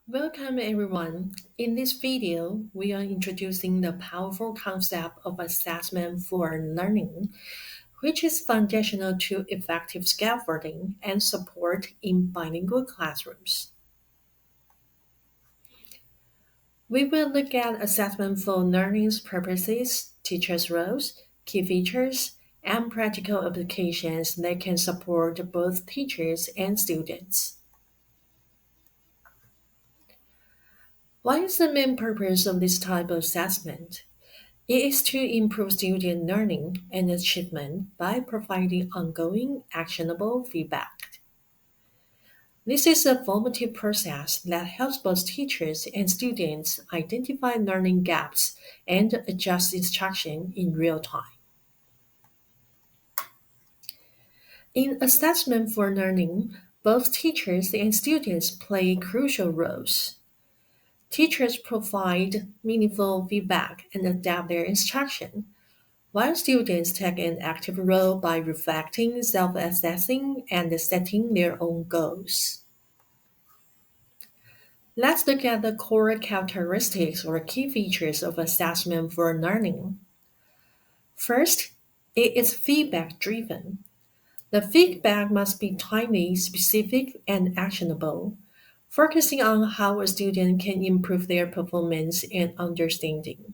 Welcome everyone. In this video, we are introducing the powerful concept of assessment for learning, which is foundational to effective scaffolding and support in bilingual classrooms. We will look at assessment for learning's purposes, teachers' roles, key features, and practical applications that can support both teachers and students. What is the main purpose of this type of assessment? It is to improve student learning and achievement by providing ongoing, actionable feedback. This is a formative process that helps both teachers and students identify learning gaps and adjust instruction in real time. In assessment for learning, both teachers and students play crucial roles. Teachers provide meaningful feedback and adapt their instruction, while students take an active role by reflecting, self-assessing, and setting their own goals. Let's look at the core characteristics or key features of assessment for learning. First, it is feedback driven. The feedback must be timely, specific, and actionable, focusing on how a student can improve their performance and understanding.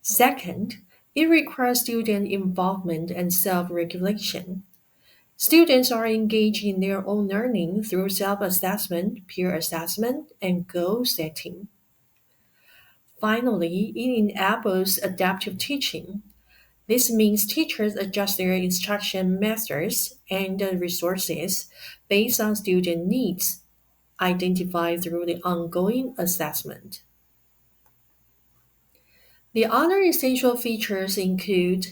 Second, it requires student involvement and self-regulation. Students are engaged in their own learning through self-assessment, peer assessment, and goal setting. Finally, it enables adaptive teaching. This means teachers adjust their instruction methods and resources based on student needs, identified through the ongoing assessment. The other essential features include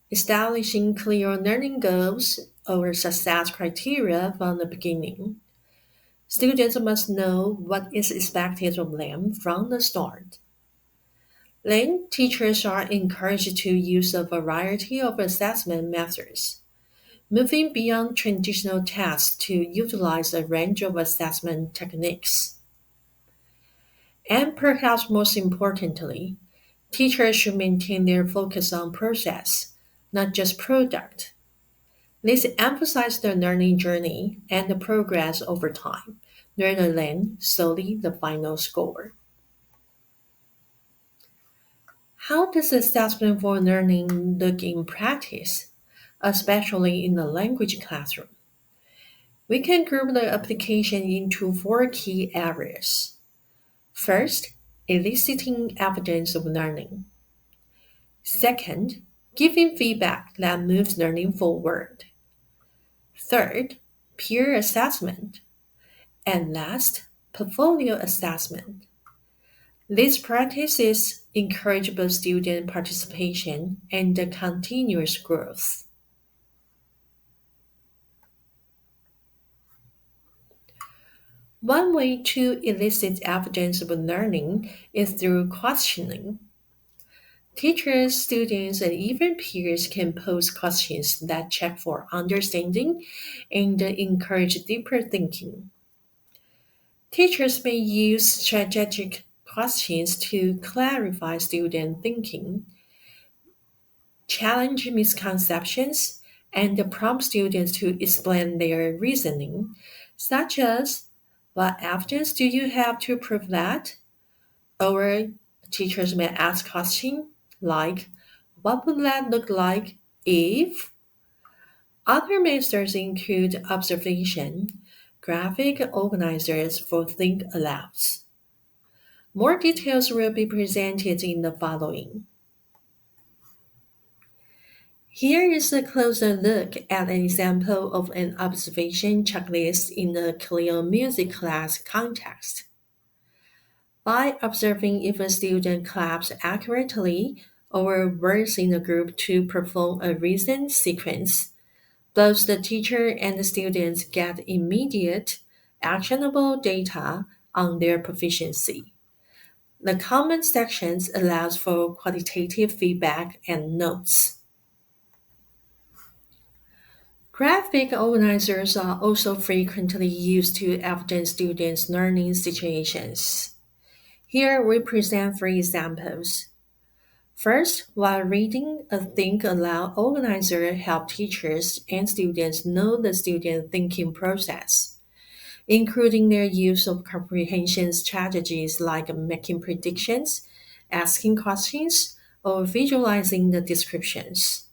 establishing clear learning goals or success criteria from the beginning. Students must know what is expected of them from the start. Then, teachers are encouraged to use a variety of assessment methods, moving beyond traditional tests to utilize a range of assessment techniques. And perhaps most importantly, teachers should maintain their focus on process, not just product. This emphasizes the learning journey and the progress over time, rather than solely the final score. How does assessment for learning look in practice, especially in the language classroom? We can group the application into four key areas. First, eliciting evidence of learning. Second, giving feedback that moves learning forward. Third, peer assessment. And last, portfolio assessment. These practices encourage both student participation and the continuous growth. One way to elicit evidence of learning is through questioning. Teachers, students, and even peers can pose questions that check for understanding and encourage deeper thinking. Teachers may use strategic questions to clarify student thinking, challenge misconceptions, and prompt students to explain their reasoning, such as, what evidence do you have to prove that? Or teachers may ask questions like, what would that look like if? Other methods include observation, graphic organizers for think alouds. More details will be presented in the following. Here is a closer look at an example of an observation checklist in a clear music class context. By observing if a student claps accurately or works in a group to perform a rhythm sequence, both the teacher and the students get immediate, actionable data on their proficiency. The comment sections allows for qualitative feedback and notes. Graphic organizers are also frequently used to evidence students' learning situations. Here we present three examples. First, while reading a think aloud organizer help teachers and students know the student thinking process, including their use of comprehension strategies like making predictions, asking questions, or visualizing the descriptions.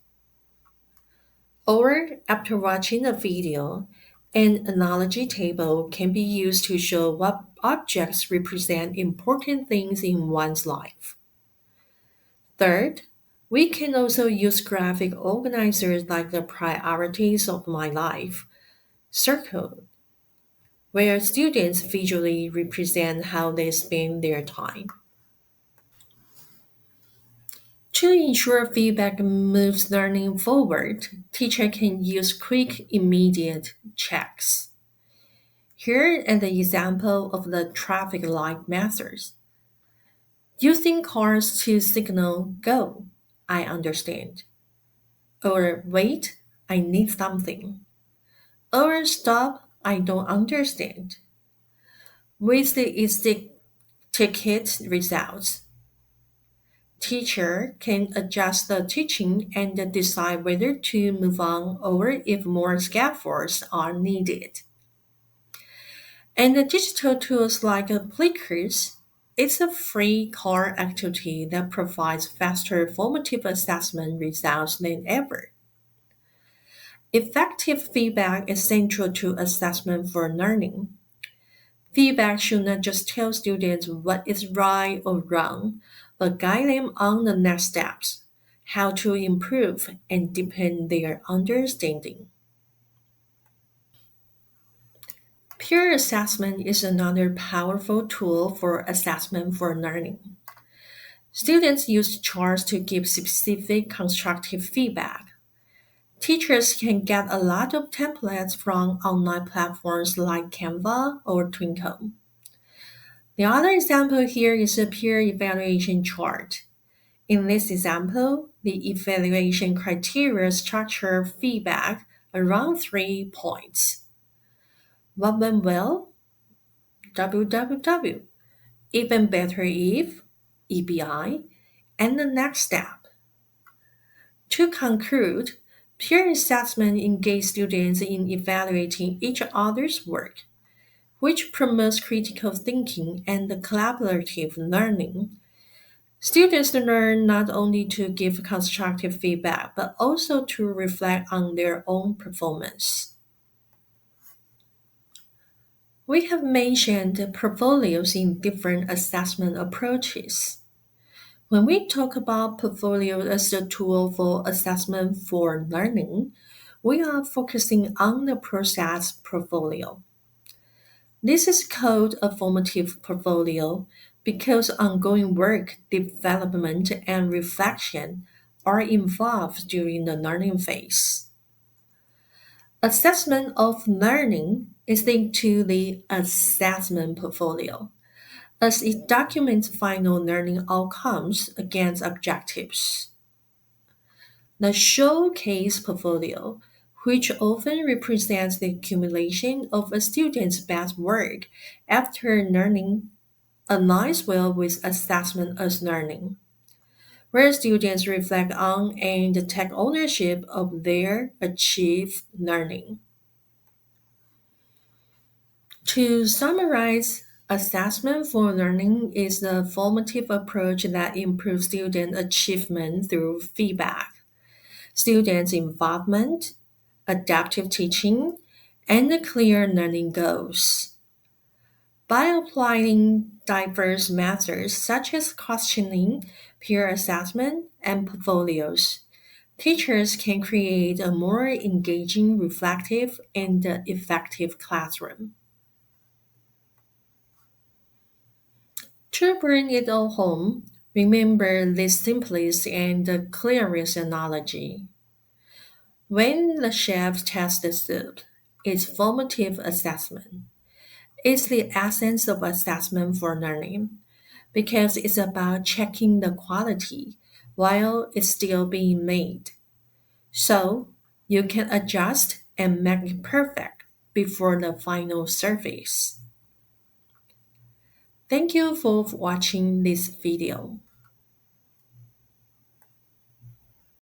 Or, after watching a video, an analogy table can be used to show what objects represent important things in one's life. Third, we can also use graphic organizers like the priorities of my life, circle, where students visually represent how they spend their time. To ensure feedback moves learning forward, teacher can use quick, immediate checks. Here is the example of the traffic light methods. Using cars to signal go, I understand. Or wait, I need something. Or stop, I don't understand. With the instant ticket results, teacher can adjust the teaching and decide whether to move on or if more scaffolds are needed. And the digital tools like Plickers, it's a free core activity that provides faster formative assessment results than ever. Effective feedback is central to assessment for learning. Feedback should not just tell students what is right or wrong, but guide them on the next steps, how to improve and deepen their understanding. Peer assessment is another powerful tool for assessment for learning. Students use charts to give specific constructive feedback. Teachers can get a lot of templates from online platforms like Canva or Twinkle. The other example here is a peer evaluation chart. In this example, the evaluation criteria structure feedback around 3 points. What went well? WWW. Even better if, EBI, and the next step. To conclude, peer assessment engages students in evaluating each other's work, which promotes critical thinking and collaborative learning. Students learn not only to give constructive feedback, but also to reflect on their own performance. We have mentioned portfolios in different assessment approaches. When we talk about portfolio as a tool for assessment for learning, we are focusing on the process portfolio. This is called a formative portfolio because ongoing work, development, and reflection are involved during the learning phase. Assessment of learning is linked to the assessment portfolio, as it documents final learning outcomes against objectives. The showcase portfolio, which often represents the accumulation of a student's best work after learning, aligns well with assessment as learning, where students reflect on and take ownership of their achieved learning. To summarize, assessment for learning is the formative approach that improves student achievement through feedback, students' involvement, adaptive teaching, and clear learning goals. By applying diverse methods such as questioning, peer assessment, and portfolios, teachers can create a more engaging, reflective, and effective classroom. To bring it all home, remember this simplest and the clearest analogy. When the chef tests the soup, it's formative assessment. It's the essence of assessment for learning because it's about checking the quality while it's still being made. So you can adjust and make it perfect before the final surface. Thank you for watching this video.